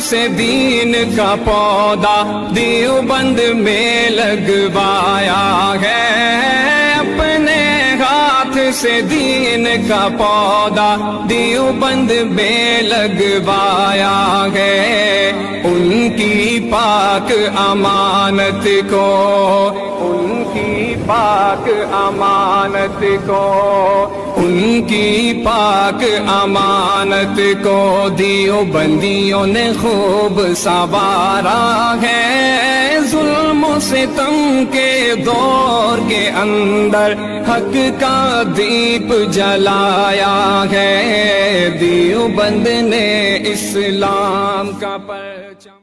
سے دین کا پودا دیوبند میں لگوایا ہے، اپنے ہاتھ سے دین کا پودا دیوبند میں لگوایا ہے۔ ان کی پاک امانت کو، ان کی پاک امانت کو، ان کی پاک امانت کو دیوبندیوں نے خوب سنوارا ہے۔ ظلم و ستم کے دور کے اندر حق کا دیپ جلایا ہے، دیوبند نے اسلام کا پرچم